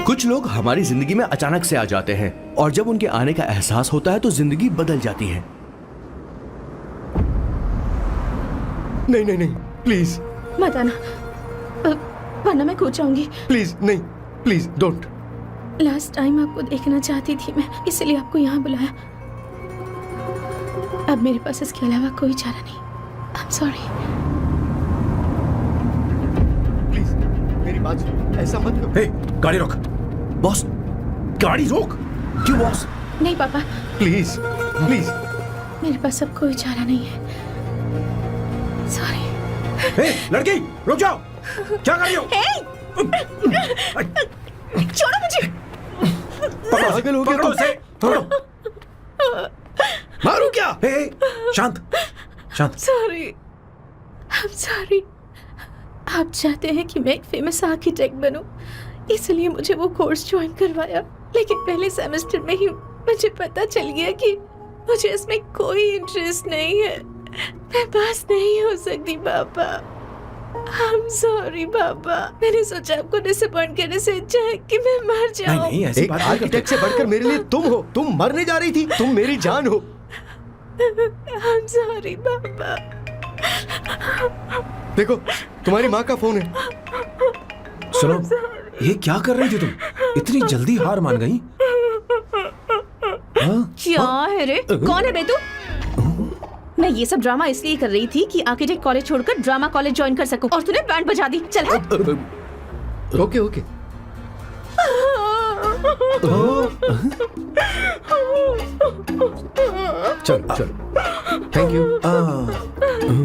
कुछ लोग हमारी जिंदगी में अचानक से आ जाते हैं और जब उनके आने का एहसास होता है तो जिंदगी बदल जाती है। नहीं नहीं नहीं, प्लीज मत आना, वरना मैं कूद जाऊंगी। प्लीज नहीं, प्लीज डोंट। लास्ट टाइम आपको देखना चाहती थी मैं, इसलिए आपको यहाँ बुलाया। अब मेरे पास इसके अलावा कोई चारा नहीं। I am sorry. प्लीज मेरी बात सुनो, ऐसा मत करो। हे, गाड़ी रोक। बॉस, गाड़ी रोक। क्यों बॉस? नहीं पापा, प्लीज प्लीज। मेरे पास अब कोई चारा नहीं है। सॉरी। हे, लड़की रुक जाओ। क्या कर रही हो? छोड़ो मुझे। पागल हो गया पकड़ो तुम? उसे, पकड़ो। मारो क्या? हे, शांत शांत। Sorry, I am sorry. आप चाहते हैं कि मैं एक फेमस आर्किटेक्ट बनूं, इसलिए मुझे वो कोर्स ज्वाइन करवाया। लेकिन पहले सेमेस्टर में ही मुझे पता चल गया कि मुझे इसमें कोई इंटरेस्ट नहीं है। मैं पास नहीं हो सकती पापा। आई एम सॉरी पापा। मैंने सोचा आपको डिसअपॉइंट करने से अच्छा है कि मैं मर जाऊं। नहीं, ऐसी एक बात नहीं आर्किटेक्ट से बढ़कर मेरे लिए तुम हो। तुम मरने जा रही थी, तुम मेरी जान हो। आई एम सॉरी पापा। देखो तुम्हारी माँ का फोन है। सुनो, ये क्या कर रही थी तुम? इतनी जल्दी हार मान गई? क्या है रे? कौन है बे तू? मैं ये सब ड्रामा इसलिए कर रही थी कि आर्किटेक्ट कॉलेज छोड़कर ड्रामा कॉलेज ज्वाइन कर सकूं, और तूने बैंड बजा दी। चल हट। Okay okay. चलो चलो, थैंक यू।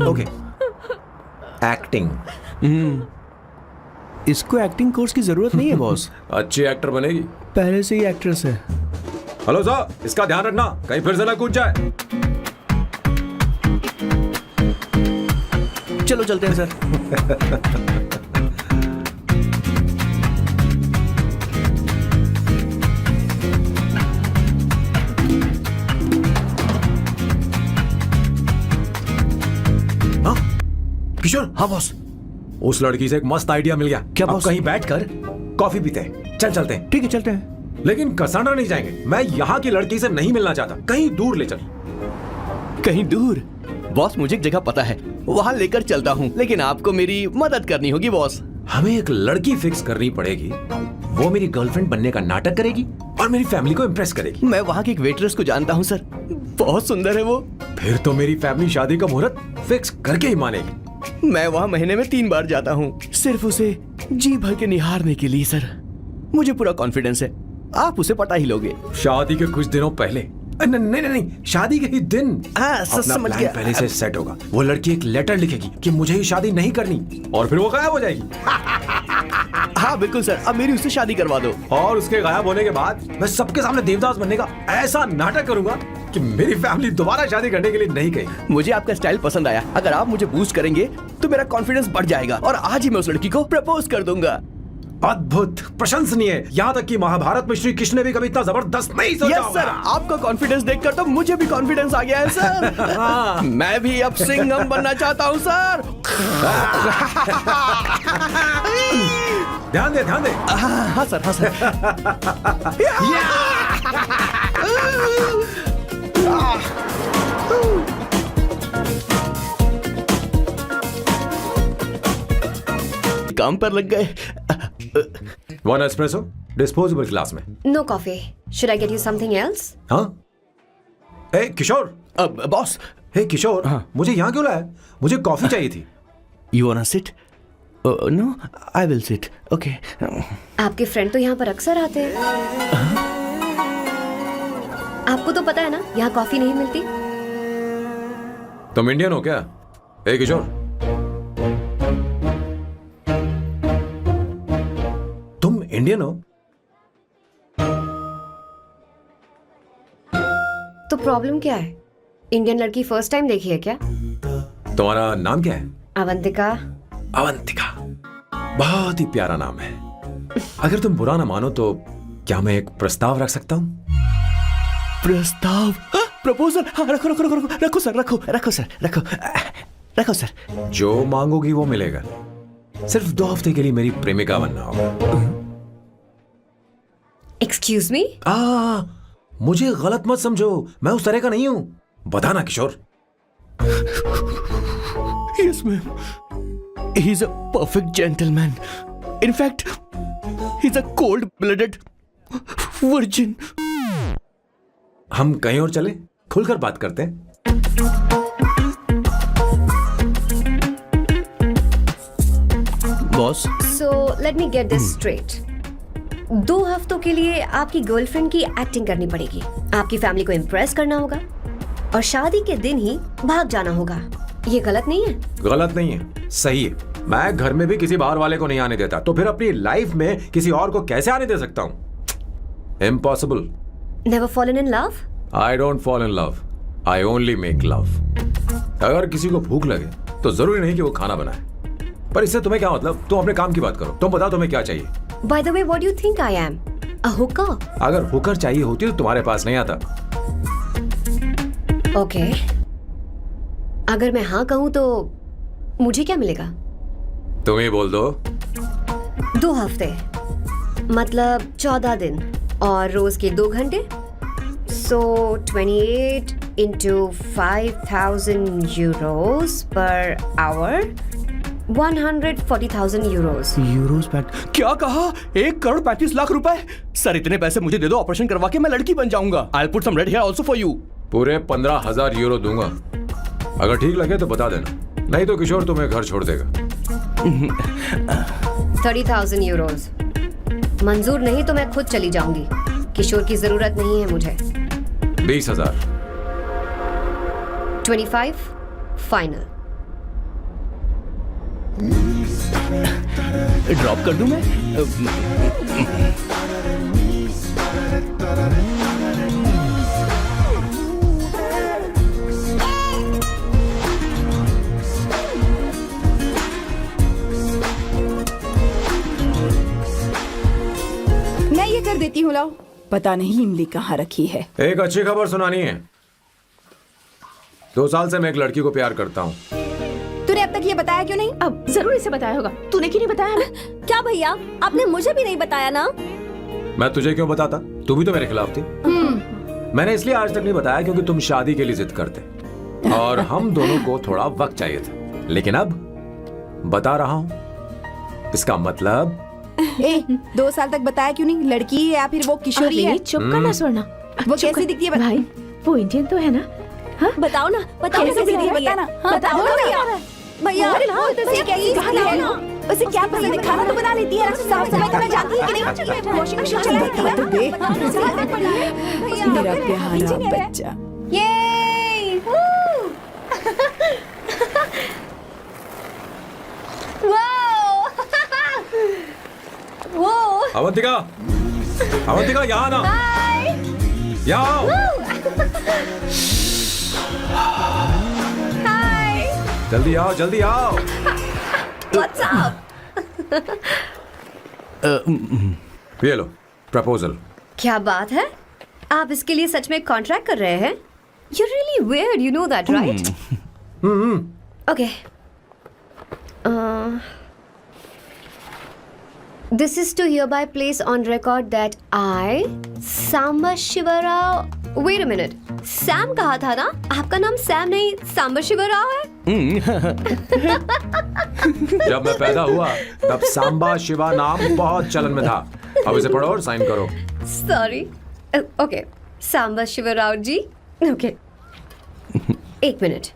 ओके। एक्टिंग। इसको एक्टिंग कोर्स की जरूरत नहीं है बॉस। अच्छी एक्टर बनेगी। पहले से ही एक्ट्रेस है। हेलो सर, इसका ध्यान रखना कहीं फिर से ना कूद जाए। चलो चलते हैं सर। हाँ किशोर। हाँ बॉस। उस लड़की से एक मस्त आइडिया मिल गया। क्या अब बॉस? कहीं बैठकर कॉफी पीते हैं। चल चलते हैं। ठीक है चलते हैं। लेकिन कसाना नहीं जाएंगे। मैं यहाँ की लड़की से नहीं मिलना चाहता। कहीं दूर ले चल। कहीं दूर? बॉस मुझे एक जगह पता है, वहाँ लेकर चलता हूँ, लेकिन आपको मेरी मदद करनी होगी बॉस। हमें एक लड़की फिक्स करनी पड़ेगी। वो मेरी गर्लफ्रेंड बनने का नाटक करेगी और मेरी फैमिली को इम्प्रेस करेगी। मैं वहाँ की एक वेट्रेस को जानता हूँ सर, बहुत सुंदर है वो। फिर तो मेरी फैमिली शादी का मुहूर्त फिक्स करके ही मानेगी। मैं वहाँ महीने में 3 बार जाता हूँ, सिर्फ उसे जी भर के निहारने के लिए सर। मुझे पूरा कॉन्फिडेंस है आप उसे पटा ही लोगे। शादी के कुछ दिनों पहले। नहीं नहीं नहीं, शादी के ही दिन हाँ, अपना समझ प्लान गया। पहले से सेट होगा। वो लड़की एक लेटर लिखेगी कि मुझे ही शादी नहीं करनी, और फिर वो गायब हो जाएगी। हाँ बिल्कुल सर, अब मेरी उससे शादी करवा दो। और उसके गायब होने के बाद मैं सबके सामने देवदास बनने का ऐसा नाटक करूंगा कि मेरी फैमिली दोबारा शादी करने के लिए नहीं कहेगी। मुझे आपका स्टाइल पसंद आया। अगर आप मुझे बूस्ट करेंगे तो मेरा कॉन्फिडेंस बढ़ जाएगा और आज ही मैं उस लड़की को प्रपोज कर दूंगा। अद्भुत, प्रशंसनीय। यहाँ तक कि महाभारत में श्री कृष्ण ने भी कभी इतना जबरदस्त नहीं सोचा यस होगा। सर, आपका कॉन्फिडेंस देखकर तो मुझे भी कॉन्फिडेंस आ गया है सर। मैं भी अब सिंघम बनना चाहता हूँ सर। ध्यान दे, ध्यान दे। हाँ सर, हाँ सर। काम पर लग गए। 1 एस्प्रेसो डिस्पोजेबल ग्लास में। No coffee. Should I get you something else? हाँ। ए किशोर। अब बॉस, हे किशोर, हाँ। मुझे यहाँ क्यों लाया? मुझे कॉफी चाहिए थी। You want sit? No, I will sit. Okay. आपके फ्रेंड तो यहाँ पर अक्सर आते हैं। आपको तो पता है ना, यहाँ कॉफी नहीं मिलती। तुम इंडियन हो क्या? ए किशोर, तुम इंडियन हो? तो प्रॉब्लम क्या है? इंडियन लड़की फर्स्ट टाइम देखी है क्या? तुम्हारा नाम क्या है? अवंतिका। अवंतिका, बहुत ही प्यारा नाम है। अगर तुम बुरा ना मानो तो क्या मैं एक प्रस्ताव रख सकता हूँ? प्रस्ताव? प्रपोजल? हाँ, रखो रखो रखो रखो रखो सर, रखो रखो सर, रखो रखो सर। जो मांगोगी वो मिलेगा। सिर्फ 2 हफ्ते के लिए मेरी प्रेमिका बनना होगा। Excuse me? मुझे गलत मत समझो, मैं उस तरह का नहीं हूं। बताना किशोर। Yes, ma'am. He's a perfect gentleman. In fact, he's a cold-blooded virgin. हम कहीं और चले, खुलकर बात करते हैं। Boss, so let me get this straight. 2 हफ्तों के लिए आपकी गर्लफ्रेंड की एक्टिंग करनी पड़ेगी, आपकी फैमिली को इम्प्रेस करना होगा और शादी के दिन ही भाग जाना होगा। ये गलत नहीं है? गलत नहीं है, सही है। मैं घर में भी किसी बाहर वाले को नहीं आने देता, तो फिर अपनी लाइफ में किसी और को कैसे आने दे सकता हूं? Impossible. Never fallen in love? I don't fall in love, I only make love. अगर किसी को भूख लगे तो जरूरी नहीं कि वो खाना बनाए, पर इससे तुम्हें क्या मतलब? तुम अपने काम की बात करो। तुम बताओ तुम्हें क्या चाहिए? Bye the way, what do you think I am? A Hooker? अगर हुकर चाहिए होती तो तुम्हारे पास नहीं आता। ओके, अगर मैं हाँ कहूँ तो मुझे क्या मिलेगा? तुम ही बोल दो। 2 हफ्ते मतलब 14 दिन और रोज के 2 घंटे। सो 28 into 5,000 euros per hour, 140,000 euros. Euros पैक्ट? क्या कहा? 1,35,00,000 रुपए? सर, इतने पैसे मुझे दे दो, ऑपरेशन करवा के मैं लड़की बन जाऊंगा। I'll put some red hair also for you. पूरे 15,000 यूरो दूंगा। अगर ठीक लगे तो बता देना, नहीं तो किशोर तुम्हें घर छोड़ देगा। 30,000 euros मंजूर नहीं तो मैं खुद चली जाऊंगी। किशोर की जरूरत नहीं है मुझे। 20,000। 25 फाइनल। ड्रॉप कर दूं मैं? मैं ये कर देती हूँ, लाओ। पता नहीं इमली कहाँ रखी है। एक अच्छी खबर सुनानी है। 2 साल से मैं एक लड़की को प्यार करता हूँ। तूने अब तक ये बताया क्यों नहीं? अब जरूर इसे बताया होगा। तूने क्यों नहीं बताया हमें? क्या भैया, आपने मुझे भी नहीं बताया ना? मैं तुझे क्यों बताता? तू भी तो मेरे खिलाफ थी। मैंने इसलिए आज तक नहीं बताया क्योंकि तुम शादी के लिए जिद करते और हम दोनों को थोड़ा वक्त चाहिए था। लेकिन अब बता रहा हूँ। इसका मतलब 2 साल तक बताया क्यों नहीं? लड़की है या फिर वो किशोरी है? चुप करना स्वर्णा। वो कैसी दिखती है? भाई, वो इंडियन तो है ना? हाँ? बताओ ना, बताओ कैसी दिखती है? बताना। बताओ ना भैया। भैया, उसे क्या है ना? उसे क्या पसंद है? खाना तो बना लेती है, साफ सफाई करना जानती है कि नहीं? वॉशिंग मशीन चला लेती है? मेरा प्यारा बच्चा। ये वो अवंतिका, अवंतिका यहाँ ना, यहाँ आओ। जल्दी आओ, जल्दी आओ। What's up? ये लो प्रपोजल। क्या बात है? आप इसके लिए सच में कॉन्ट्रैक्ट कर रहे हैं? You're really weird, you know that, right? Okay. This is to hereby place on record that I, Samba Shiva Rao. Wait a minute. Sam कहा था ना? आपका नाम सैम नहीं सांबा शिवा राव है? जब मैं पैदा हुआ तब सांबा शिवा नाम बहुत चलन में था। अब इसे पढ़ो और साइन करो। Sorry. Okay. Samba Shiva Rao ji. Okay. 1 minute.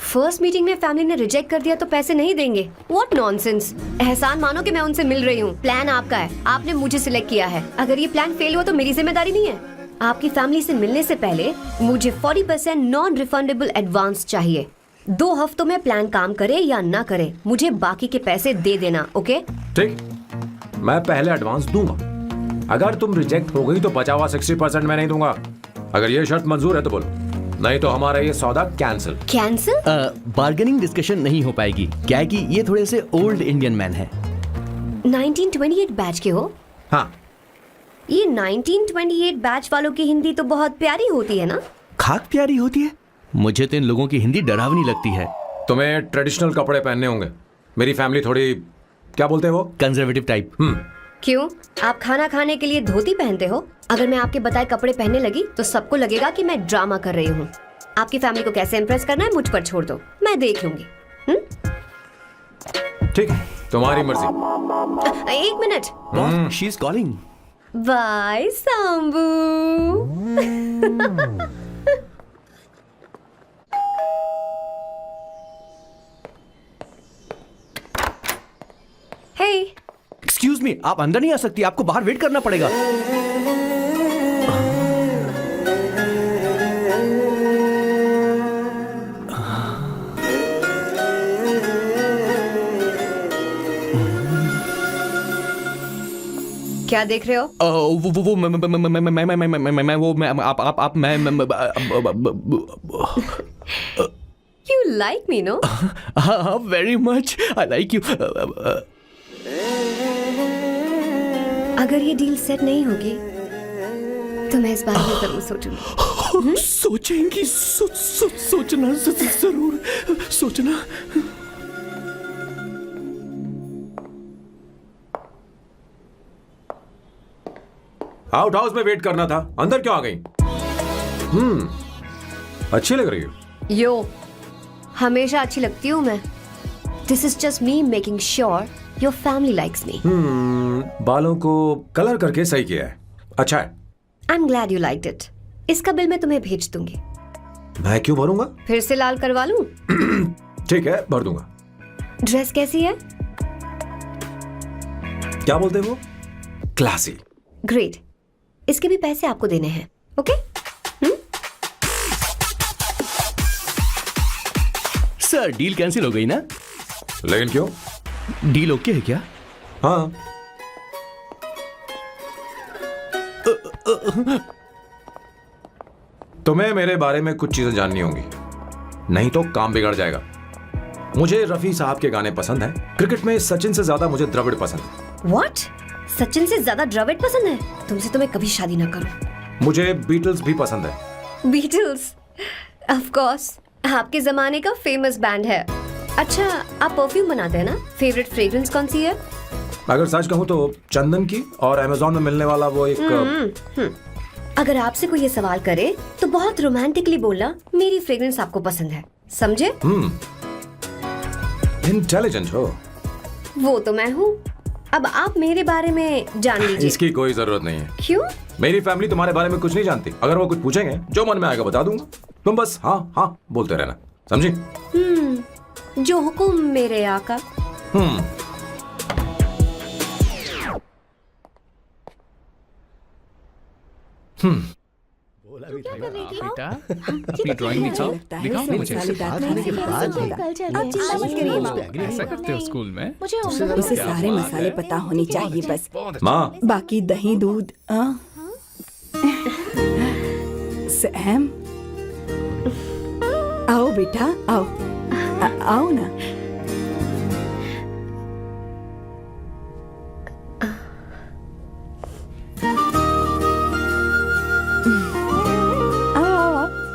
First meeting में फैमिली ने रिजेक्ट कर दिया तो पैसे नहीं देंगे? What nonsense. एहसान मानो कि मैं उनसे मिल रही हूँ। प्लान आपका है, आपने मुझे सिलेक्ट किया है। अगर ये प्लान फेल हुआ तो मेरी जिम्मेदारी नहीं है। आपकी फैमिली से मिलने से पहले मुझे 40% नॉन रिफंडेबल एडवांस चाहिए। 2 हफ्तों में प्लान काम करे या ना करे, मुझे बाकी के पैसे दे देना। ओके? ठीक, मैं पहले एडवांस दूंगा। अगर तुम रिजेक्ट हो गई तो बचा हुआ 60% मैं नहीं दूंगा। अगर ये शर्त मंजूर है तो बोलो, नहीं तो हमारा ये सौदा कैंसिल। कैंसिल? बार्गेनिंग डिस्कशन नहीं हो पाएगी। क्या है कि ये थोड़े से ओल्ड इंडियन मैन है। 1928 बैच के हो? हाँ। ये 1928 बैच वालों की हिंदी तो बहुत प्यारी होती है ना? खाक प्यारी होती है? मुझे तो इन लोगों की हिंदी डरावनी लगती है। तुम्हें ट्रेडिशनल कपड़े पहनने होंगे। मेरी फैमिली थोड़ी, क्या बोलते हैं वो, कंजर्वेटिव टाइप। क्यों? आप खाना खाने के लिए धोती पहनते हो? अगर मैं आपके बताए कपड़े पहनने लगी तो सबको लगेगा कि मैं ड्रामा कर रही हूँ। आपकी फैमिली को कैसे इम्प्रेस करना है मुझ पर छोड़ दो, मैं देख लूंगी। ठीक है, तुम्हारी मर्जी। एक minute. Boss, she is calling. Bye Sambu. Hey, excuse me, आप अंदर नहीं आ सकती, आपको बाहर वेट करना पड़ेगा। क्या देख रहे हो? वो मैं वो मैं आप मैं यू लाइक मी नो? हाँ, very much, I like you. अगर ये डील सेट नहीं होगी तो मैं इस बारे में जरूर सोचूंगी। सोचेंगी, सोचना जरूर सोचना। आउट हाउस में वेट करना था, अंदर क्यों आ गई? अच्छी लग रही हो। यो, हमेशा अच्छी लगती हूँ मैं। This is just me making sure your family likes me. बालों को कलर करके सही किया है, अच्छा है। I am glad you liked it. इसका बिल मैं तुम्हें भेज दूंगी। मैं क्यों भरूंगा? फिर से लाल करवा लूं? ठीक है, भर दूंगा। ड्रेस कैसी है? क्या बोलते हो? क्लासी। ग्रेट। इसके भी पैसे आपको देने हैं, ओके? सर, डील कैंसिल हो गई ना? लेकिन क्यों? डील ओके है क्या? हाँ। तुम्हें मेरे बारे में कुछ चीजें जाननी होंगी, नहीं तो काम बिगड़ जाएगा। मुझे रफी साहब के गाने पसंद हैं। क्रिकेट में सचिन से ज्यादा मुझे द्रविड़ पसंद है। व्हाट? सचिन से ज्यादा द्रविड़ पसंद है? तुमसे तो मैं कभी शादी ना करूं। मुझे बीटल्स भी पसंद है। बीटल्स? ऑफ कोर्स, आपके जमाने का फेमस बैंड है। अच्छा, आप परफ्यूम बनाते हैं ना? फेवरेट फ्रेग्रेंस कौन सी है? अगर सच कहूं तो चंदन की, और अमेज़न में मिलने वाला वो एक अगर आपसे कोई ये सवाल करे तो बहुत रोमांटिकली बोलना मेरी फ्रेग्रेंस आपको पसंद है, समझे? इंटेलिजेंट हो। वो तो मैं हूँ। अब आप मेरे बारे में जान लीजिए। इसकी कोई जरूरत नहीं है। क्यों? मेरी फैमिली तुम्हारे बारे में कुछ नहीं जानती। अगर वो कुछ पूछेंगे, जो मन में आएगा बता दूंगा। तुम बस हाँ हाँ बोलते रहना, समझी? जो हुकुम मेरे आका। बेटा, अपनी ड्राइंग दिखाओ, दिखाओ ना मुझे। ऐसा करते हो स्कूल में? उसे सारे मसाले पता होने चाहिए बस। माँ, बाकी दही दूध। सैम, आओ बेटा, आओ। आओ ना।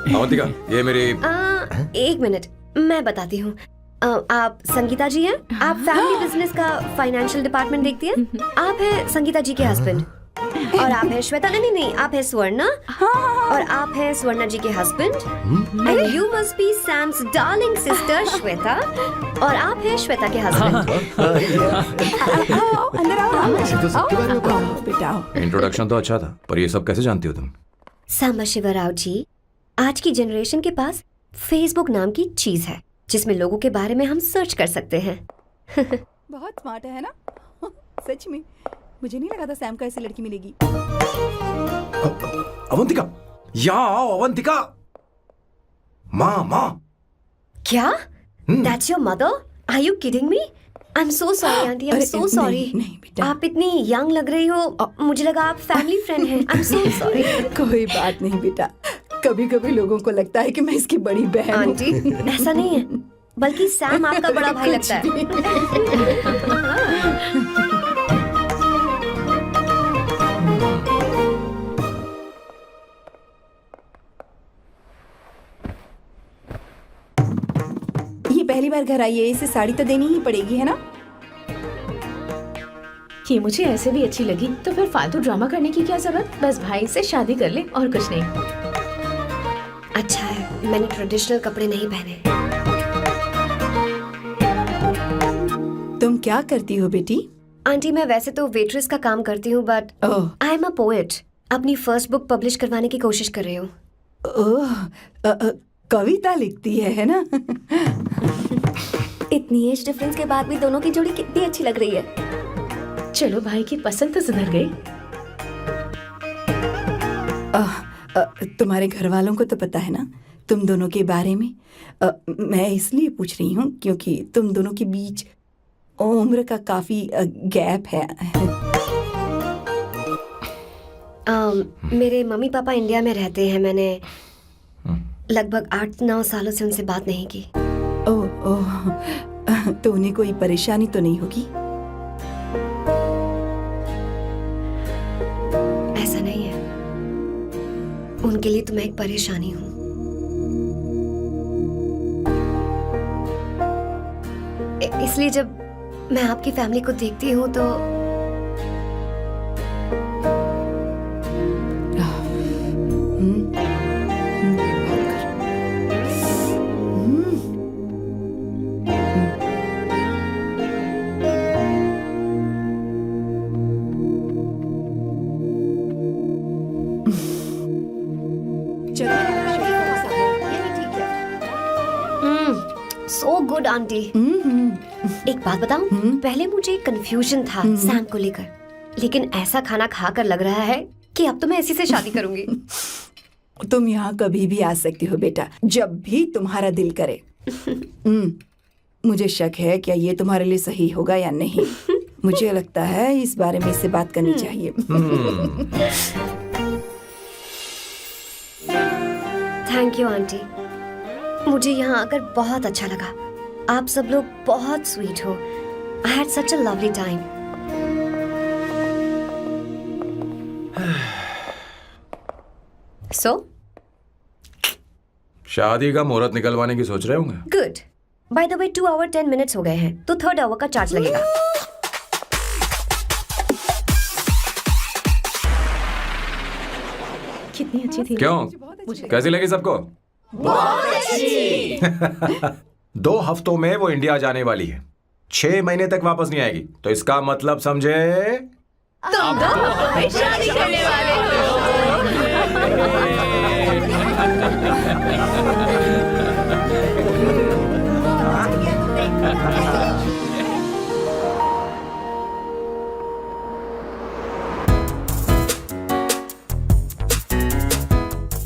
अवंतिका, ये मेरी। एक मिनट, मैं बताती हूँ। आप संगीता जी हैं? आप फैमिली बिजनेस का फाइनेंशियल डिपार्टमेंट देखती हैं? आप हैं संगीता जी के हस्बैंड। और आप हैं श्वेता। नहीं, आप हैं स्वर्णा। और आप हैं स्वर्णा जी के husband. And you must be Sam's darling sister Shweta. और आप हैं श्वेता के हस्बैंड। आओ, अंदर आओ। आओ बेटा, आओ। इंट्रोडक्शन तो अच्छा था, पर ये सब कैसे जानती हो तुम? सांबा शिवराव जी, आज की जनरेशन के पास फेसबुक नाम की चीज है जिसमें लोगों के बारे में हम सर्च कर सकते हैं। बहुत स्मार्ट है ना? सच में मुझे नहीं लगा था सैम को ऐसी लड़की मिलेगी। अवंतिका, यहाँ आओ अवंतिका। माँ। क्या? That's your mother? Are you kidding me? I'm so sorry, auntie. I'm so sorry. नहीं बेटा। आप इतनी यंग लग रही हो, मुझे लगा आप फैमिली फ्रेंड हैं। I'm so sorry. कोई बात नहीं बेटा, कभी कभी लोगों को लगता है कि मैं इसकी बड़ी बहन हूँ। आंटी, ऐसा नहीं है, बल्कि सैम आपका बड़ा भाई लगता है। ये पहली बार घर आई है, इसे साड़ी तो देनी ही पड़ेगी, है ना? ये मुझे ऐसे भी अच्छी लगी, तो फिर फालतू ड्रामा करने की क्या जरूरत। बस भाई से शादी कर ले और कुछ नहीं। अच्छा है मैंने ट्रेडिशनल कपड़े नहीं पहने। तुम क्या करती हो बेटी? आंटी मैं वैसे तो वेट्रेस का काम करती हूँ, but oh I am a poet. अपनी फर्स्ट बुक पब्लिश करवाने की कोशिश कर रही हूँ। ओह कविता लिखती है ना? इतनी एज डिफरेंस के बाद भी दोनों की जोड़ी कितनी अच्छी लग रही है। चलो भाई की पसंद तो सुधर गई। तुम्हारे घर वालों को तो पता है ना तुम दोनों के बारे में? मैं इसलिए पूछ रही हूँ क्योंकि तुम दोनों के बीच उम्र का काफी गैप है। मेरे मम्मी पापा इंडिया में रहते हैं। मैंने लगभग 8-9 सालों से उनसे बात नहीं की। ओह ओह तो उन्हें कोई परेशानी तो नहीं होगी? ऐसा नहीं है, उनके लिए तो मैं एक परेशानी हूँ। इसलिए जब मैं आपकी फैमिली को देखती हूँ तो सो गुड आंटी। एक बात बताऊं, पहले मुझे कंफ्यूजन था सैम को लेकर, लेकिन ऐसा खाना खाकर लग रहा है कि अब तो मैं इसी से शादी करूंगी। तुम यहाँ कभी भी आ सकती हो बेटा, जब भी तुम्हारा दिल करे। मुझे शक है क्या ये तुम्हारे लिए सही होगा या नहीं। मुझे लगता है इस बारे में इससे बात करनी चाहिए। थैंक यू आंटी, मुझे यहाँ आकर बहुत अच्छा लगा। आप सब लोग बहुत स्वीट हो। I had such a lovely time. So शादी का मुहूर्त निकलवाने की सोच रहे होंगे। Good. By the way 2 hour 10 minutes हो गए हैं, तो 3rd आवर का चार्ज लगेगा। कितनी अच्छी थी। क्यों, कैसी लगी सबको? बहुत अच्छी। 2 हफ्तों में वो इंडिया जाने वाली है, 6 महीने तक वापस नहीं आएगी। तो इसका मतलब समझे तुम 2 हफ्तों में शादी करने वाले हो।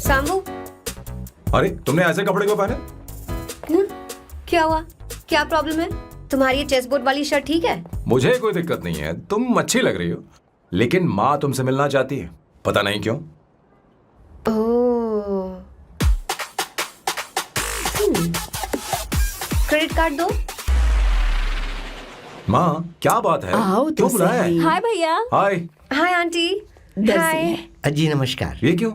सांबू, अरे तुमने ऐसे कपड़े क्यों पहने? क्या हुआ? क्या प्रॉब्लम है? तुम्हारी ये चेसबोर्ड वाली शर्ट ठीक है? मुझे कोई दिक्कत नहीं है, तुम अच्छी लग रही हो, लेकिन माँ तुमसे मिलना चाहती है, पता नहीं क्यों। ओह, क्रेडिट कार्ड दो। माँ क्या बात है, आओ तो क्यों बुलाया है? सही। हाय भैया। हाय। Hi aunty. हाय। जी नमस्कार। ये क्यों?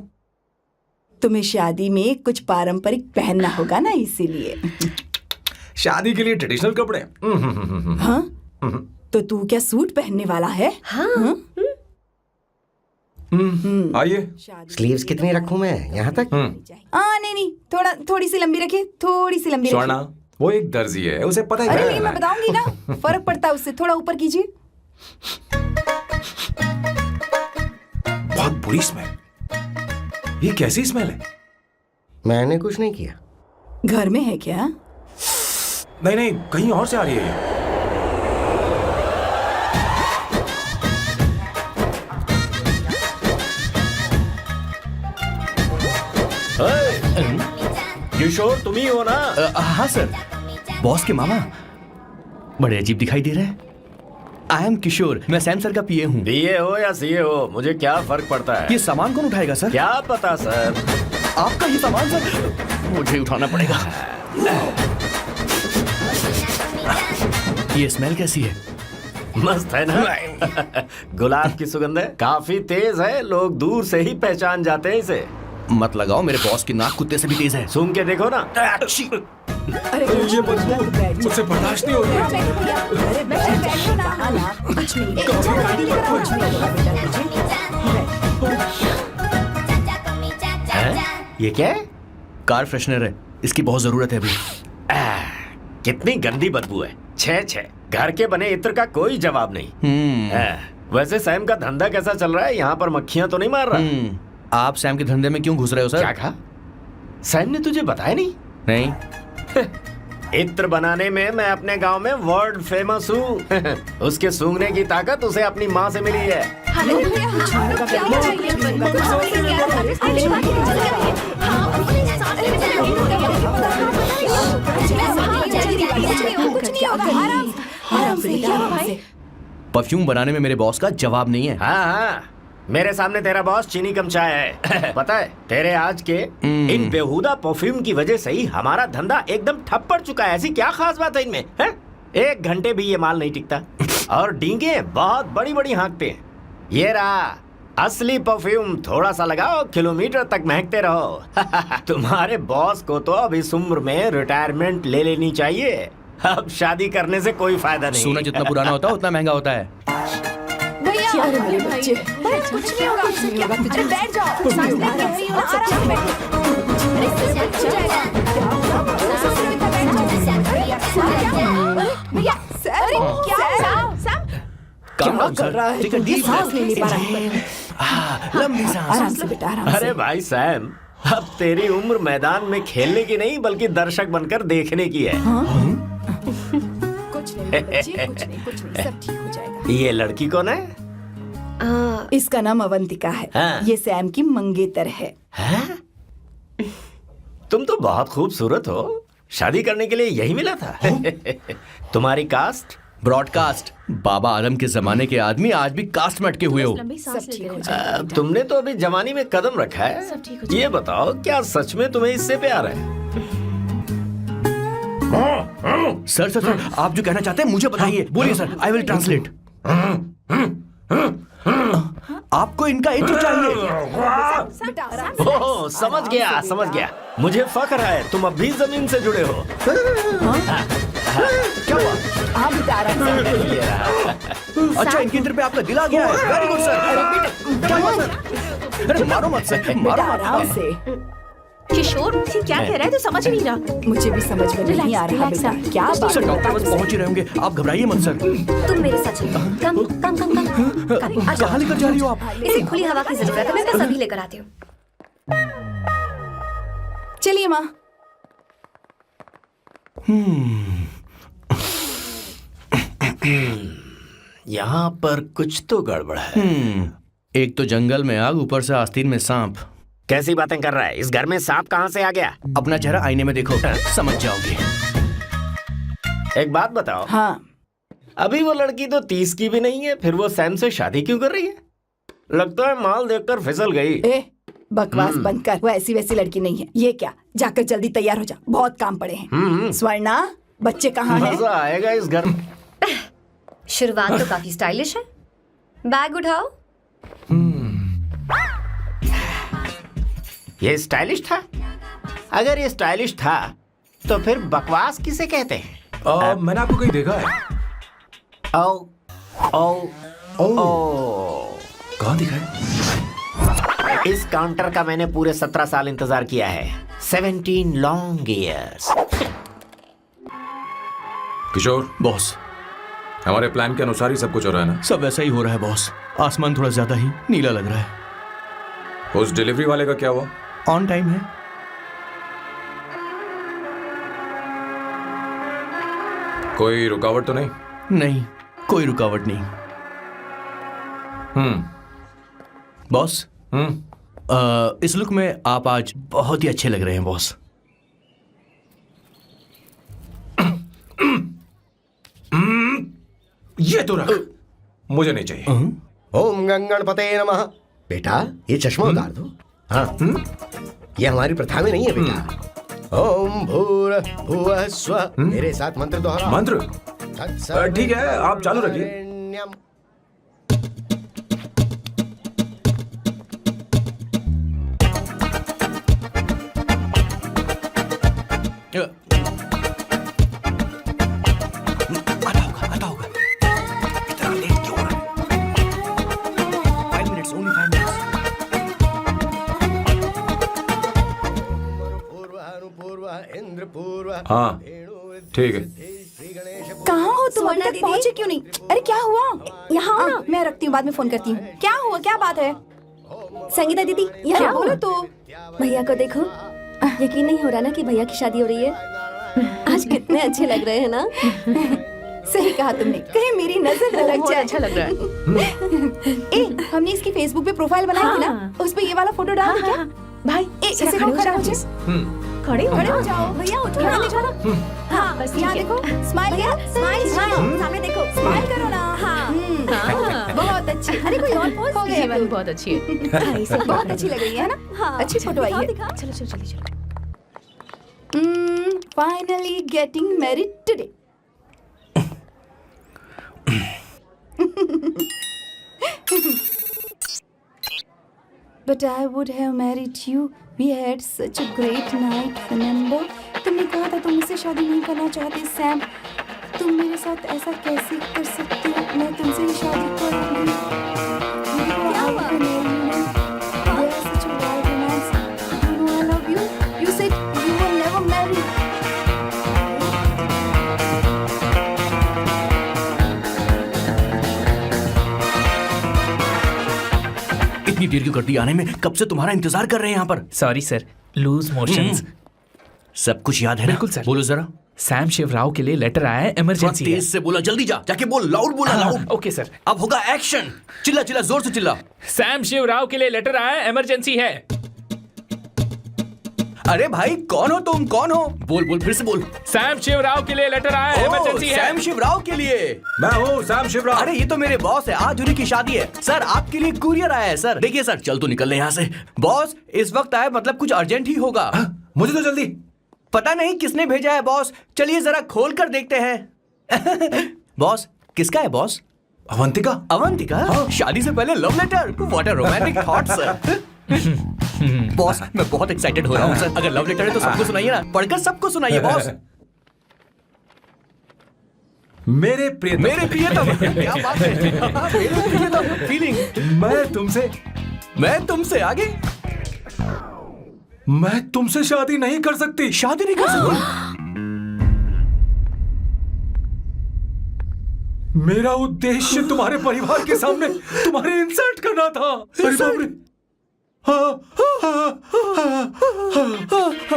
तुम्हें शादी में कुछ पारंपरिक पहनना होगा ना, इसीलिए। शादी के लिए ट्रेडिशनल कपड़े? हाँ? तो तू क्या सूट पहनने वाला है? हाँ। आइए। स्लीव्स कितनी रखूं मैं, यहाँ तक? नहीं नहीं, थोड़ी सी लंबी रखिए, थोड़ी सी लंबी रखिए। स्वर्णा, वो एक दर्जी है, उसे पता है अरे क्या नहीं, करना मैं है। बताऊंगी ना, फर्क पड़ता है उससे। थोड़ा ऊपर कीजिए। बहुत बुरी स्मेल। ये कैसी स्मेल है? मैंने कुछ नहीं किया। घर में है क्या? नहीं नहीं, कहीं और से आ रही है ये। किशोर तुम ही हो ना? हाँ सर, बॉस के मामा। बड़े अजीब दिखाई दे रहे हैं। आई एम किशोर, मैं सैम सर का पीए हूँ। बीए हो या सीए हो, मुझे क्या फर्क पड़ता है? ये सामान कौन उठाएगा सर? क्या पता सर। आपका ही सामान सर, मुझे उठाना पड़ेगा। ये स्मेल कैसी है? मस्त है ना? गुलाब की सुगंध है, काफी तेज है, लोग दूर से ही पहचान जाते हैं इसे। मत लगाओ, मेरे बॉस की नाक कुत्ते से भी तेज है। सूंघ के देखो ना। अरे ये बदबू मुझसे बर्दाश्त नहीं हो रही। अरे बैठो कहा ना कुछ नहीं कुछ नहीं होगा बेटा तुझे। हैं? ये क्या है? कार फ्रेशनर है, इसकी बहुत जरूरत है अभी। कितनी गंदी बदबू है। छे छे, घर के बने इत्र का कोई जवाब नहीं। वैसे सैम का धंधा कैसा चल रहा है? यहाँ पर मक्खियां तो नहीं मार रहा? आप सैम के धंधे में क्यों घुस रहे हो सर? क्या कहा? सैम ने तुझे बताया नहीं? नहीं। इत्र बनाने में मैं अपने गांव में वर्ल्ड फेमस हूँ। उसके सूंघने की ताकत उसे अपनी माँ से मिली है। परफ्यूम बनाने में मेरे बॉस का जवाब नहीं है। हाँ हाँ, मेरे सामने तेरा बॉस चीनी कम चाय है। पता है तेरे आज के इन बेहुदा परफ्यूम की वजह से ही हमारा धंधा एकदम ठप पड़ चुका है। ऐसी क्या खास बात है इनमें? है? 1 घंटे भी ये माल नहीं टिकता और डींगे बहुत बड़ी बड़ी हाँकते हैं। ये रहा असली परफ्यूम, थोड़ा सा लगाओ, किलोमीटर तक महकते रहो। तुम्हारे बॉस को तो अब इस उम्र में रिटायरमेंट ले लेनी चाहिए। अब शादी करने से कोई फायदा नहीं। सोना जितना पुराना होता है उतना महंगा होता है। अरे मेरे बच्चे कुछ नहीं होगा तुझे। बैठ जाओ, सांस ले रही हो, आराम से बैठो। क्या कर रहा है? तू सांस नहीं ले पा रहा है। लंबी सांस। आराम से बेटा, आराम से। अरे भाई सैम, अब तेरी उम्र मैदान में खेलने की नहीं बल्कि दर्शक बनकर देखने की है। कुछ नहीं बच्चे, कुछ नहीं, सब ठीक हो जाएगा। ये लड़की कौन है? इसका नाम अवंतिका है। हाँ। ये सैम की मंगेतर है। हैं? तुम तो बहुत खूबसूरत हो। शादी करने के लिए यही मिला था? तुम्हारी कास्ट? ब्रॉडकास्ट। बाबा आदम के जमाने के आदमी आज भी कास्ट में अटके हुए हो। सब ठीक हो जाएगा। तुमने तो अभी जवानी में कदम रखा है। ये बताओ, क्या सच में तुम्हें इससे प्यार है? सर सर सर, आप जो कहना चाहते हैं मुझे बताइए। बोलिए सर, आई विल ट्रांसलेट। आपको इनका इत्र चाहिए। ओह, समझ गया समझ गया। मुझे फख्र है तुम अब भी जमीन से जुड़े हो। क्या हुआ? हाँ बेटा, आराम से। अच्छा, इनके इत्र पे आपका दिल आ गया है। Very good sir. क्या हुआ सर? अरे मारो मत सर, मारो बेटा मत। आराम से। किशोर ये क्या कह रहा है? तो समझ नहीं रहा। मुझे भी समझ में नहीं आ रहा बेटा, क्या बात सर है? डॉक्टर बस पहुंच ही रहे होंगे, आप घबराइए मत सर। तुम मेरे साथ चलो। कम कम कम कम। कहाँ लेकर जा रही हो आप? इसे खुली हवा की जरूरत है, मैं बस अभी लेकर आती हूँ। चलिए माँ। यहाँ पर कुछ तो गड़बड़ है। एक तो जंगल में आग, ऊपर से आस्तीन में सांप। कैसी बातें कर रहा है? इस घर में सांप कहाँ से आ गया? अपना चेहरा आईने में देखो, समझ जाओगे। एक बात बताओ। हाँ, अभी वो लड़की तो 30 की भी नहीं है, फिर वो सैम से शादी क्यों कर रही है? लगता है माल देखकर फिसल गई। ए बकवास बंद कर। वो ऐसी वैसी लड़की नहीं है। ये क्या, जाकर जल्दी तैयार हो जा, बहुत काम पड़े हैं। स्वर्णा, बच्चे कहाँ हैं? मजा आएगा इस घर में। शुरुआत तो काफी स्टाइलिश है। बैग उठाओ। ये स्टाइलिश था? अगर ये स्टाइलिश था तो फिर बकवास किसे कहते हैं? मैंने आपको कहीं देखा है। ओ ओ ओ कहाँ दिखा है? इस काउंटर का मैंने पूरे 17 साल इंतजार किया है। 17 लॉन्ग ईयर्स। किशोर, बॉस, हमारे प्लान के अनुसार ही सब कुछ हो रहा है ना? सब वैसा ही हो रहा है बॉस। आसमान थोड़ा ज्यादा ही नीला लग रहा है। उस डिलीवरी वाले का क्या हुआ? ऑन टाइम है। कोई रुकावट तो नहीं? नहीं, कोई रुकावट नहीं। बॉस, इस लुक में आप आज बहुत ही अच्छे लग रहे हैं बॉस। ये तो रख, मुझे नहीं चाहिए। ओम गंगणपते नमः। बेटा ये चश्मा उतार दो। हाँ, ये हमारी प्रथा में नहीं है बेटा। ओम भूर भुवः स्वः। मेरे साथ मंत्र दोहराओ। मंत्र? तत्सवितुर्वरेण्यं। ठीक है, आप चालू रखिए। पूर्व हाँ ठीक है। कहाँ हो तुम? अभी सुवर्णा तक दीदी? पहुंचे क्यों नहीं? अरे क्या हुआ? यहाँ आओ ना। मैं रखती हूँ, बाद में फोन करती हूँ। क्या हुआ? क्या बात है? संगीता दीदी क्या यहाँ बोलो बोलो तो? भैया को देखो। यकीन नहीं हो रहा ना कि भैया की शादी हो रही है। आज कितने अच्छे लग रहे हैं ना। सही कहा तुमने, कहीं मेरी नजर न लग बहुत जाए। अच्छा लग रहा है। ए, हमने इसकी फेसबुक पे प्रोफाइल बनाई थी ना, उस पे ये वाला फोटो डाल दे क्या? भाई ए, जरा इसे खड़े हो खड़ा जाओ हो प्लीज। खड़े खड़े हो जाओ। भैया उठो यहाँ ना। देखो ना। हाँ बस यहाँ ठीक है। देखो, स्माइल भैया करो, स्माइल स्माइल सामने देखो। स्माइल करो ना। हाँ। बहुत अच्छी। अरे कोई और पोज हो गई, ये वाली बहुत अच्छी है। बहुत अच्छी लग रही है ना? हाँ। अच्छी फोटो आई है। दिखा। चलो चलो चलो चलो। Finally getting married today. But I would have married you. We had such a great night, remember? तुमने कहा था तुम मुझसे शादी नहीं करना चाहते, सैम। तुम मेरे साथ ऐसा कैसे कर सकते हो? मैं तुमसे ही शादी करूंगी। क्या हुआ? We are such a wild romance. You know I love you. You said you will never marry. इतनी देर क्यों कर दी आने में? कब से तुम्हारा इंतजार कर रहे हैं यहाँ पर। Sorry sir, loose motions. सब कुछ याद है ना? बिल्कुल सर। बोलो जरा। सैम शिवराव के लिए लेटर आया है, इमरजेंसी है। तेज से बोला, जल्दी जा, जाके बोल, लाउड बोला, लाउड। Okay sir. अब होगा एक्शन। चिल्ला चिल्ला, जोर से चिल्ला। सैम शिवराव के लिए लेटर आया है, इमरजेंसी है। अरे भाई कौन हो तुम? कौन हो? बोल बोल, फिर से बोल। सैम शिवराव के लिए लेटर आया है, इमरजेंसी है। सैम शिवराव के लिए। मैं हूँ सैम शिवराव। अरे ये तो मेरे बॉस है, आज उन्हीं की शादी है। सर आपके लिए कुरियर आया है सर। देखिए सर, चल तो निकल ले यहाँ से। बॉस इस वक्त आए, मतलब कुछ अर्जेंट ही होगा। मुझे तो जल्दी। पता नहीं किसने भेजा है बॉस, चलिए जरा खोल कर देखते हैं। बॉस किसका है बॉस? अवंतिका। अवंतिका? शादी से पहले love letter? What a romantic thought sir. Boss मैं बहुत एक्साइटेड हो रहा हूँ सर। अगर लव लेटर है तो सबको सुनाइए ना, पढ़कर सबको सुनाइए बॉस। मेरे प्रियतम। मेरे प्रियतम, क्या बात है। मेरे प्रियतम फीलिंग। मैं तुमसे आगे। मैं तुमसे शादी नहीं कर सकती। शादी नहीं कर सकती? मेरा उद्देश्य तुम्हारे परिवार के सामने तुम्हारे इंसल्ट करना था। अरे बाप रे। हाँ,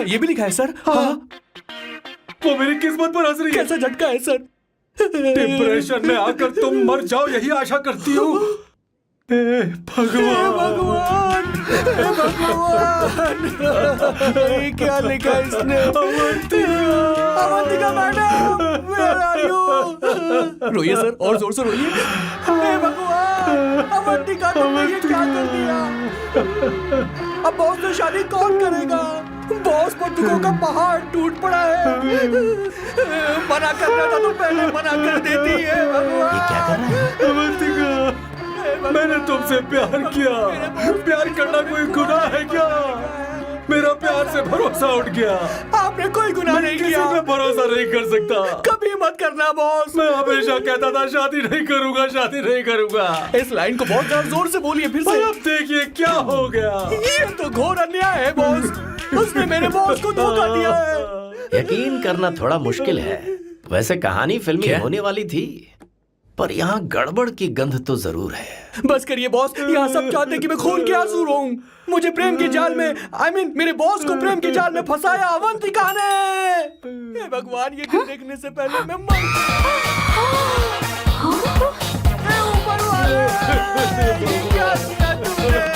ये भी लिखा है सर। हाँ। वो मेरी किस्मत पर हंस रही है। कैसा झटका है सर। डिप्रेशन में आकर तुम मर जाओ, यही आशा करती हूँ। भगवान भगवान, ये क्या लिखा है इसने? Avantika madam, where are you? रोइए सर, और जोर से रोइए। हे भगवान, अवंतिका तुमने ये क्या कर दिया? अब बॉस से शादी कौन करेगा? बॉस पर दुखों का पहाड़ टूट पड़ा है। मना करना था तो पहले मना कर देती है। भगवान ये क्या कर रहा है? अवंतिका, मैंने तुमसे प्यार किया। प्यार करना कोई गुनाह है क्या? मेरा प्यार से भरोसा उठ गया। आपने कोई गुनाह नहीं किसी किया। पे भरोसा नहीं कर सकता। कभी मत करना बॉस। मैं हमेशा कहता था शादी नहीं करूंगा, शादी नहीं करूंगा। इस लाइन को बहुत ज्यादा जोर से बोलिए फिर से। अब देखिए क्या हो गया। ये तो घोर अन्याय है बॉस। उसने मेरे बॉस को धोखा दिया है। यकीन करना थोड़ा मुश्किल है। वैसे कहानी फिल्मी होने वाली थी, पर यहाँ गड़बड़ की गंध तो जरूर है। बस करिए बॉस, यहाँ सब चाहते हैं कि मैं खून के आंसू रोऊं। मुझे प्रेम के जाल में, मेरे बॉस को प्रेम के जाल में फंसाया अवंतिका ने। हे भगवान, ये दिन देखने से पहले मैं मर। हे ऊपर वाले, ये क्या किया तुमने?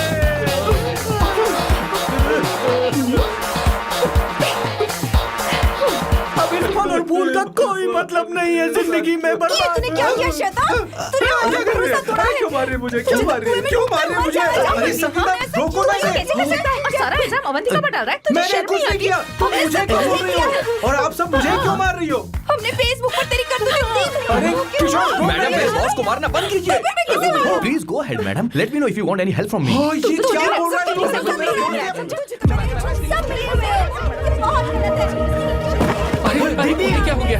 अब इस फल और फूल का कोई मतलब नहीं है जिंदगी में। बर्बाद। तूने क्या किया शैतान? तूने हमारा भरोसा तोड़ा है। क्यों मार रही मुझे? क्यों मार रही? क्यों मार रही मुझे? अरे संगीता, रोको ना इसे। कैसे कर सकता है? और सारा इल्जाम अवंतिका पर डाल रहा है। तुझे मैंने शर्म कुछ नहीं नहीं आती? किया। तुम मुझे क्यों बोल रही हो? और आप सब मुझे क्यों मार रही हो? हमने फेसबुक पर तेरी करतूतें देख ली। अरे किशोर, मैडम मेरे बॉस को मारना बंद कीजिए। Please go ahead madam, let me know if you want any help from me. ये क्या बोल रहा है? सब मिले हुए हैं। ये बहुत गलत है। अरे दीदी, क्या हो गया?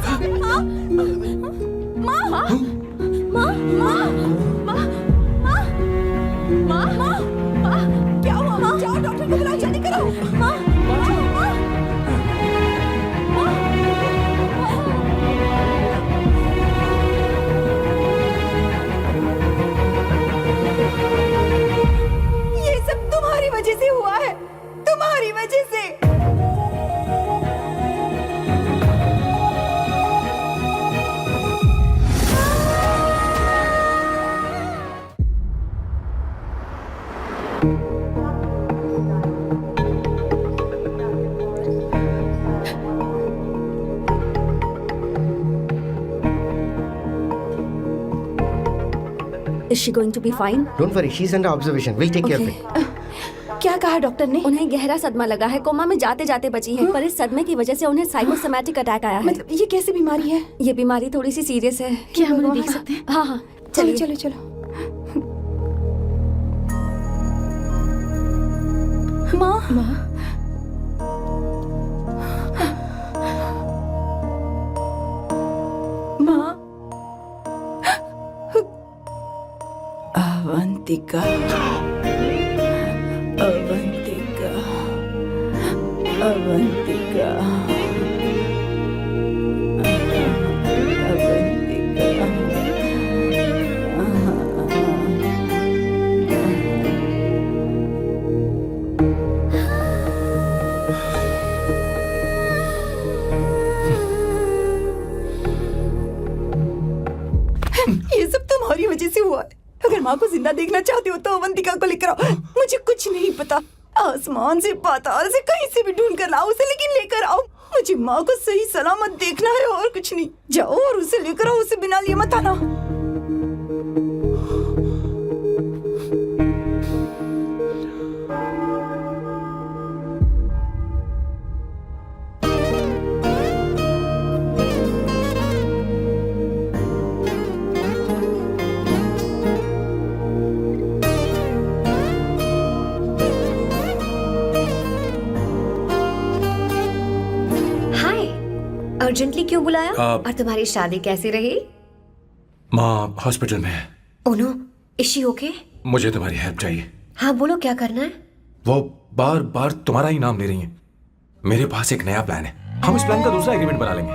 क्या हुआ? जाओ डॉक्टर को बुलाओ, जल्दी करो। Is she going to be fine? Don't worry, she's under observation. We'll take care of Okay. it. क्या कहा डॉक्टर ने? उन्हें गहरा सदमा लगा है, कोमा में जाते जाते बची है, पर इस सदमे की वजह से उन्हें साइकोसोमैटिक अटैक आया है। मतलब ये कैसी बीमारी है? ये बीमारी थोड़ी सी सीरियस है। क्या हम उन्हें देख सकते हैं? हाँ हाँ, चलो चलिए। चलो चलो। माँ माँ, माँ अवंतिका अवंतिका अवंतिका ये सब तुम्हारी वजह से हुआ है। अगर माँ को जिंदा देखना चाहते हो तो अवंतिका को लेकर आओ। मुझे कुछ नहीं पता, आसमान से पाताल से कहीं से भी ढूंढ कर लाओ उसे, लेकिन लेकर आओ। मुझे माँ को सही सलामत देखना है और कुछ नहीं। जाओ और उसे लेकर आओ, उसे बिना लिए मत आना। हाय, अर्जेंटली क्यों बुलाया? आप- और तुम्हारी शादी कैसी रही? माँ हॉस्पिटल में है। Oh no, is she okay? मुझे तुम्हारी हेल्प चाहिए। हाँ बोलो, क्या करना है? वो बार बार तुम्हारा ही नाम ले रही हैं। मेरे पास एक नया प्लान है, हम इस प्लान का दूसरा एग्रीमेंट बना लेंगे।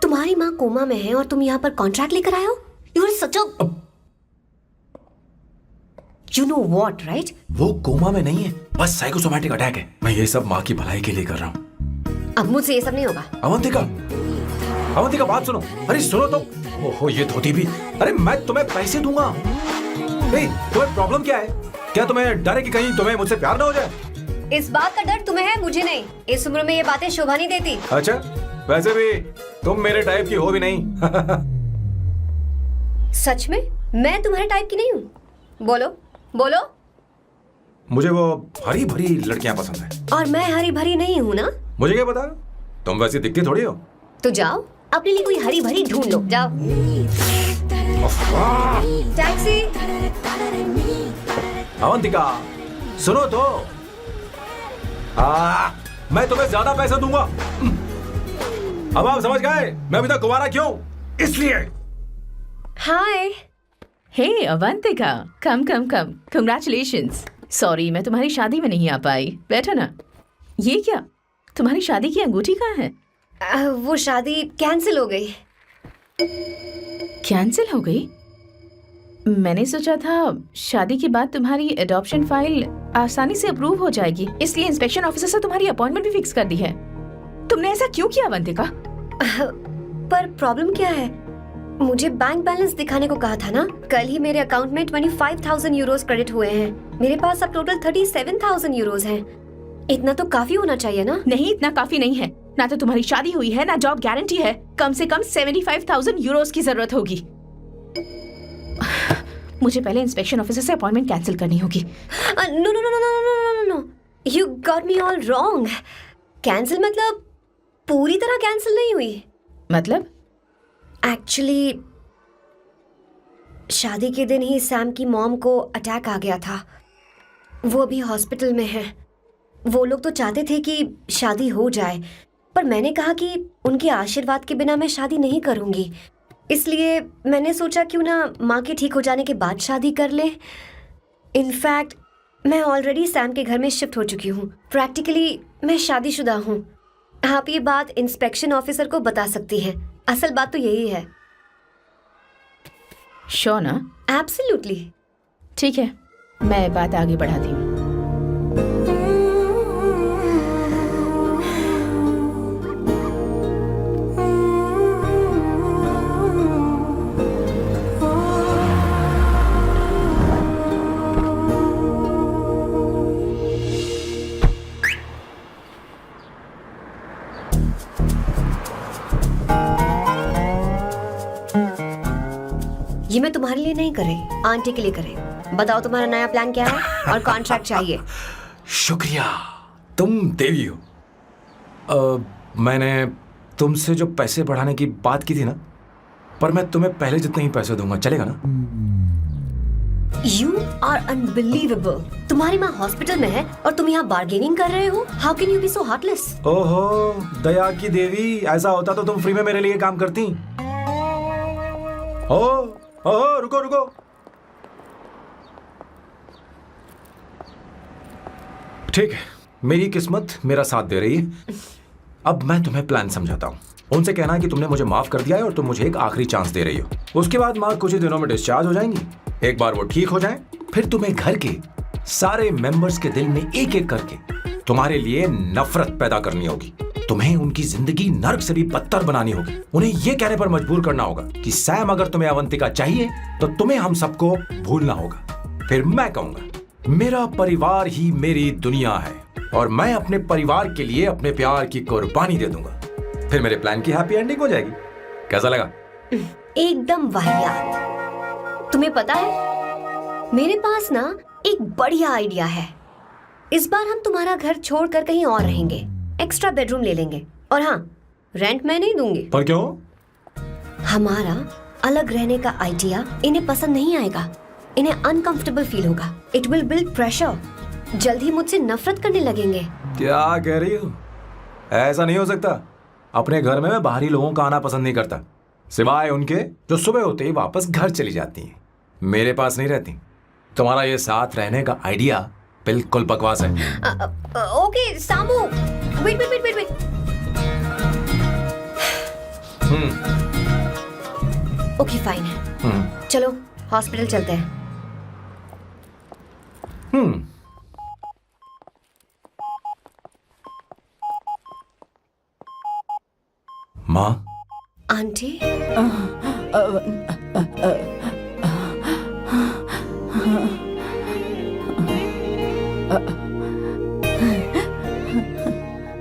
तुम्हारी माँ कोमा में है और तुम यहाँ पर कॉन्ट्रैक्ट लेकर आए हो? You are such a you know what, right? वो कोमा में नहीं है, बस साइकोसोमैटिक अटैक है। मैं ये सब माँ की भलाई के लिए कर रहा हूँ। अब मुझसे ये सब नहीं होगा। अवंतिका, अवंतिका बात सुनो। अरे सुनो तो। ओहो ये धोती भी। अरे मैं तुम्हें पैसे दूंगा। ए, तुम्हें प्रॉब्लम क्या है? क्या तुम्हें डर है कि कहीं तुम्हें मुझसे प्यार ना हो जाए? इस बात का डर तुम्हें है, मुझे नहीं। इस उम्र में ये बातें शोभा नहीं देती। अच्छा, वैसे भी तुम मेरे टाइप की हो भी नहीं। सच में मैं तुम्हारे टाइप की नहीं हूँ? बोलो बोलो। मुझे वो हरी भरी लड़कियां पसंद है। और मैं हरी भरी नहीं हूँ ना? मुझे क्या पता, तुम वैसी दिखती थोड़ी हो। तो जाओ अपने लिए कोई हरी भरी ढूंढ लो, जाओ। टैक्सी। अवंतिका सुनो तो। मैं तुम्हें ज्यादा पैसा दूंगा। अब आप समझ गए मैं अभी तक कुंवारा क्यों? इसलिए। हाय। हे अवंतिका, कम कम कम, कंग्रेचुलेशंस। सॉरी मैं तुम्हारी शादी में नहीं आ पाई। बैठो ना। ये क्या, तुम्हारी शादी की अंगूठी कहाँ है? वो शादी कैंसिल हो गई। कैंसिल हो गई? मैंने सोचा था शादी के बाद तुम्हारी एडॉप्शन फाइल आसानी से अप्रूव हो जाएगी, इसलिए इंस्पेक्शन ऑफिसर से तुम्हारी अपॉइंटमेंट भी फिक्स कर दी है। तुमने ऐसा क्यों किया अवंतिका? पर प्रॉब्लम क्या है? मुझे बैंक बैलेंस दिखाने को कहा था ना। कल ही मेरे अकाउंट में 25,000 यूरोस क्रेडिट हुए हैं। मेरे पास अब टोटल 37,000 यूरोस हैं। इतना तो काफी होना चाहिए ना? नहीं, इतना काफी नहीं है। ना तो तुम्हारी शादी हुई है, ना जॉब गारंटी है। कम से कम 75,000 यूरोस की जरूरत होगी। मुझे पहले इंस्पेक्शन ऑफिसर से अपॉइंटमेंट कैंसिल करनी होगी। No no no no no no no, you got me all wrong. Cancel मतलब पूरी तरह कैंसिल नहीं हुई। मतलब? एक्चुअली शादी के दिन ही सैम की मॉम को अटैक आ गया था। वो अभी हॉस्पिटल में है। वो लोग तो चाहते थे कि शादी हो जाए, पर मैंने कहा कि उनके आशीर्वाद के बिना मैं शादी नहीं करूंगी। इसलिए मैंने सोचा क्यों ना माँ के ठीक हो जाने के बाद शादी कर ले। इनफैक्ट मैं ऑलरेडी सैम के घर में शिफ्ट हो चुकी हूँ। प्रैक्टिकली मैं शादीशुदा हूँ। आप ये बात इंस्पेक्शन ऑफिसर को बता सकती हैं। असल बात तो यही है। श्योर ना? एब्सोल्युटली। ठीक है, मैं बात आगे बढ़ाती हूँ। ये मैं तुम्हारे लिए नहीं कर रही, आंटी के लिए कर रही। बताओ तुम्हारा नया प्लान क्या है और कॉन्ट्रैक्ट चाहिए। शुक्रिया, तुम देवी हो। मैंने तुमसे जो पैसे बढ़ाने की बात की थी ना, पर मैं तुम्हें पहले जितने ही पैसे दूंगा, चलेगा ना? You are unbelievable। तुम्हारी माँ हॉस्पिटल में है और तुम यहाँ बार्गेनिंग कर रहे हो। How can you be so heartless? ओहो दया की देवी, ऐसा होता तो तुम फ्री में मेरे लिए काम करती। ओहो रुको रुको, ठीक है, मेरी किस्मत मेरा साथ दे रही है। अब मैं तुम्हें प्लान समझाता हूँ। उनसे कहना है कि तुमने मुझे माफ कर दिया है और तुम मुझे एक आखिरी चांस दे रही हो। उसके बाद माँ कुछ ही दिनों में डिस्चार्ज हो जाएंगी। एक बार वो ठीक हो जाए, फिर तुम्हें घर के सारे मेंबर्स के दिल में एक एक करके तुम्हारे लिए नफरत पैदा करनी होगी। तुम्हें उनकी जिंदगी नर्क से भी बदतर बनानी होगी। उन्हें यह कहने पर मजबूर करना होगा कि सैम अगर तुम्हें अवंतिका चाहिए तो तुम्हें हम सबको भूलना होगा। फिर मैं कहूंगा मेरा परिवार ही मेरी दुनिया है और मैं अपने परिवार के लिए अपने प्यार की कुर्बानी दे दूंगा। फिर मेरे प्लान की हैप्पी एंडिंग हो जाएगी। कैसा लगा? एकदम वाहियात। तुम्हें पता है मेरे पास ना एक बढ़िया आइडिया है। इस बार हम तुम्हारा घर छोड़कर कहीं और रहेंगे, एक्स्ट्रा बेडरूम ले लेंगे। और हाँ, रेंट मैं नहीं दूंगी। पर क्यों? हमारा अलग रहने का आइडिया इन्हें पसंद नहीं आएगा। इन्हें अनकंफर्टेबल फील होगा। It will build pressure. जल्द ही मुझसे नफरत करने लगेंगे। क्या कह रही हो? ऐसा नहीं हो सकता। अपने घर में मैं बाहरी लोगों का आना पसंद नहीं करता, सिवाय उनके जो सुबह होते ही वापस घर चली जाती हैं, मेरे पास नहीं रहती। तुम्हारा ये साथ रहने का आइडिया बिल्कुल बकवास है। Okay Samu, wait wait wait wait. Okay fine है। चलो हॉस्पिटल चलते हैं। माँ, आंटी,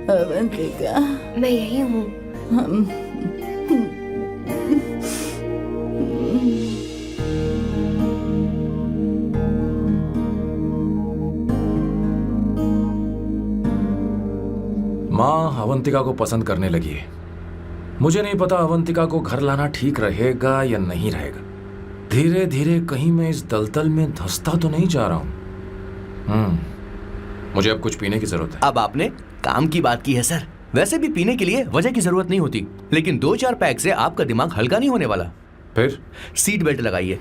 अवंतिका, मैं यही हूँ। माँ अवंतिका को पसंद करने लगी है। मुझे नहीं पता अवंतिका को घर लाना ठीक रहेगा या नहीं रहेगा। धीरे धीरे कहीं मैं इस दलदल में धंसता तो नहीं जा रहा हूँ। मुझे अब कुछ पीने की जरूरत है। अब आपने काम की बात की है सर। वैसे भी पीने के लिए वजह की जरूरत नहीं होती, लेकिन 2-4 पैक से आपका दिमाग हल्का नहीं होने वाला। फिर सीट बेल्ट लगाइए।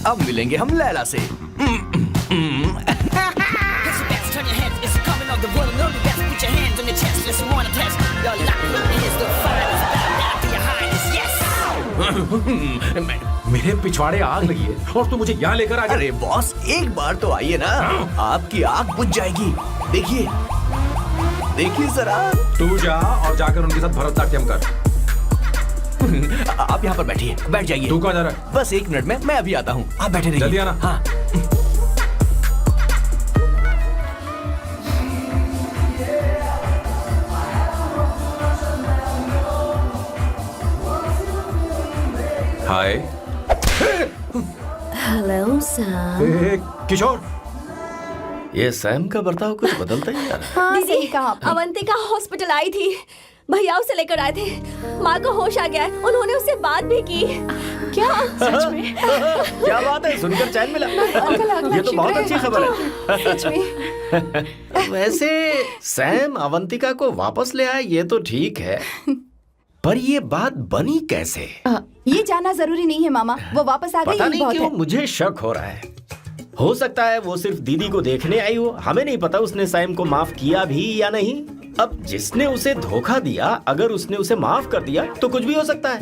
अब मिलेंगे हम लैला से। मेरे पिछवाड़े आग लगी है और तू मुझे यहाँ लेकर आ गया। अरे बॉस, एक बार तो आइए ना, आपकी आग बुझ जाएगी। देखिए देखिए जरा। तू जा और जाकर उनके साथ भरतनाट्यम कर। आप यहाँ पर बैठिए, बैठ जाइए। तू कहाँ जा रहा है? बस 1 मिनट में मैं अभी आता हूँ, आप बैठे रहिए। जल्दी आना। हाँ। हाय। Hello Sam. किशोर, ये सैम का बर्ताव कुछ बदलता ही जा रहा है। हाँ, सही कहा आपने। अवंतिका हॉस्पिटल आई थी, भैया उसे लेकर आए थे। माँ को होश आ गया है, उन्होंने उससे बात भी की। क्या सच में? क्या बात है, सुनकर चैन मिला। ये तो बहुत अच्छी खबर है। सच में। वैसे सैम अवंतिका को वापस ले आए ये तो ठीक है, पर ये बात बनी कैसे? ये जानना जरूरी नहीं है मामा, वो वापस आ गई, पता यही नहीं बहुत क्यों है। मुझे शक हो रहा है। हो सकता है वो सिर्फ दीदी को देखने आई हो। हमें नहीं पता उसने सैम को माफ किया भी या नहीं। अब जिसने उसे धोखा दिया, अगर उसने उसे माफ कर दिया तो कुछ भी हो सकता है।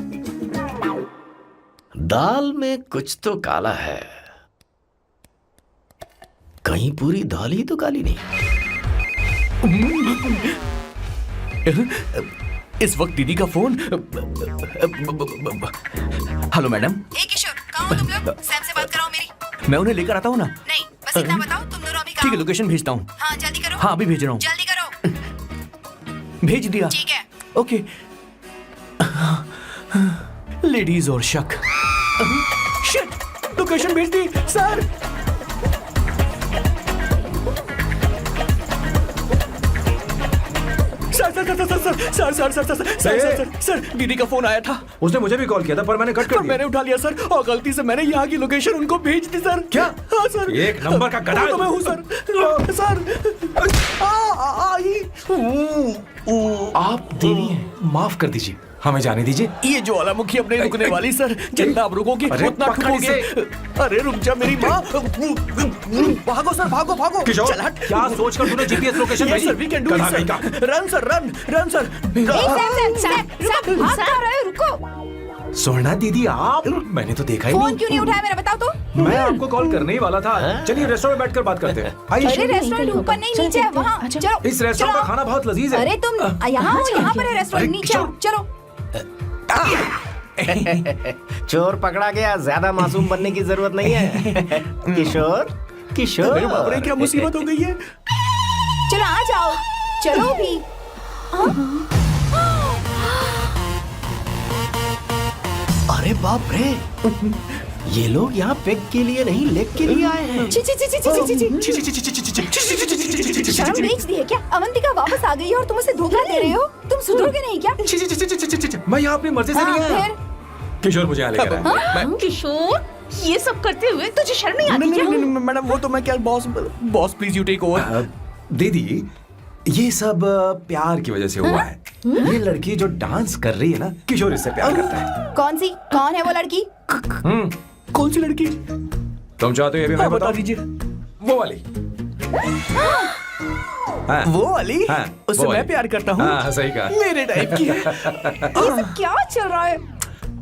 दाल में कुछ तो काला है, कहीं पूरी दाल ही तो काली नहीं। इस वक्त दीदी का phone. Hello madam. Hey Kishore, कहाँ हो तुम लोग? सैम से बात कराओ मेरी। मैं उन्हें लेकर आता हूँ ना। नहीं, बस इतना बताओ तुम दोनों अभी ठीक कहाँ है, हो? लोकेशन भेजता हूँ। हाँ जल्दी करो। हाँ अभी भेज रहा हूँ। जल्दी करो। भेज दिया। ठीक है। ओके। लेडीज और शक। लोकेशन भेज दी सर। सर दीदी का फोन आया था। उसने मुझे भी कॉल किया था पर मैंने कट कर दिया। मैंने उठा लिया सर और गलती से मैंने यहाँ की लोकेशन उनको भेज दी सर। क्या? हाँ सर। एक नंबर का गधा है तो मैं हूँ सर। सर आप देवी हैं, माफ कर दीजिए, हमें जाने दीजिए। ये ज्वालामुखी अब नहीं रुकने वाली सर। जितना आप रुकोगे अरे उतना पकड़ ठुकोगे। अरे रुक जा मेरी माँ। भागो सर भागो भागो। किशोर, चल हट। क्या सोचकर तूने जीपीएस लोकेशन Yes, भेजी? sir, we can do it, गधा sir. नहीं का। Run, sir, run, sir. Sam भाग कहाँ रहे हो? रुको। स्वर्णा दीदी आप, मैंने तो देखा ही फोन नहीं। क्यों नहीं उठाया मेरा, बताओ तो। मैं आपको कॉल करने ही वाला था। चलिए रेस्टोरेंट में बैठकर बात करते हैं। आइए। अरे रेस्टोरेंट ऊपर नहीं नीचे है, वहाँ चलो। इस रेस्टोरेंट का खाना बहुत लजीज है। अरे तुम यहाँ हो, यहाँ पर है अरे रेस्टोरेंट, नीचे आओ, चलो। चोर पकड़ा गया, ज्यादा मासूम बनने की जरूरत नहीं है। किशोर किशोर। अरे बाप रे क्या मुसीबत हो गई है। चलो आ जाओ, चलो भी। अरे बाप रे, ये लोग यहाँ पेग के लिए नहीं लेग के लिए आए हैं। ची ची ची ची ची ची। शर्म बेच दी है क्या? अवंतिका वापस आ गई है और तुम उसे धोखा दे रहे हो। तुम सुधरोगे नहीं क्या? मैं यहाँ अपनी मर्जी से नहीं आया। फिर किशोर मुझे यहाँ लेकर आया। किशोर, ये सब करते हुए तुझे शर्म नहीं आती क्या? नहीं मैडम वो तो मैं क्या boss please you take over. दीदी ये सब प्यार की वजह से हुआ है। ये लड़की जो डांस कर रही है ना, किशोर इससे प्यार करता है। कौन है वो लड़की? कौन सी लड़की? तुम चाहते हो ये भी मैं बता बताऊं? दीजिए। वो वाली। हाँ, वो वाली? हाँ, उससे वो मैं वाली। प्यार करता हूँ। हाँ, सही कहा। मेरे टाइप की है। ये सब क्या चल रहा है?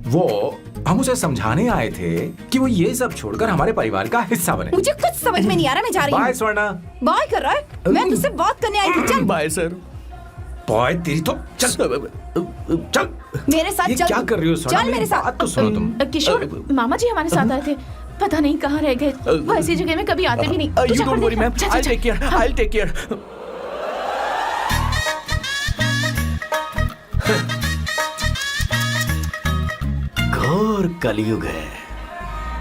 वो हम उसे समझाने आए थे कि वो ये सब छोड़कर हमारे परिवार का हिस्सा बने। मुझे कुछ समझ में नहीं आ रहा, मैं जा रही बाय हूँ। स्वर्णा। बाय कर रहा है? मैं तुझसे बात करने आई थी, चल। Bye sir. बॉय तेरी तो चल चल। मेरे साथ ये चल। क्या कर रही हो स्वर्णा? चल मेरे साथ। बात तो सुनो तुम। किशोर, मामा जी हमारे साथ आए थे, पता नहीं कहाँ रह गए। वो ऐसी जगह में कभी आते भी नहीं। तू यू जाकर डोंट वरी देख। मैम, चल, आई चल, टेक केयर, हाँ। I take care. घोर कलयुग है।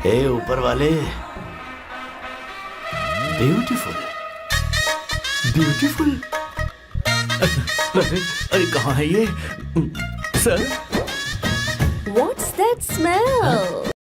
हे ऊपर वाले, ब्यूटीफुल ब्यूटीफुल। अरे कहाँ है ये सर? What's that smell?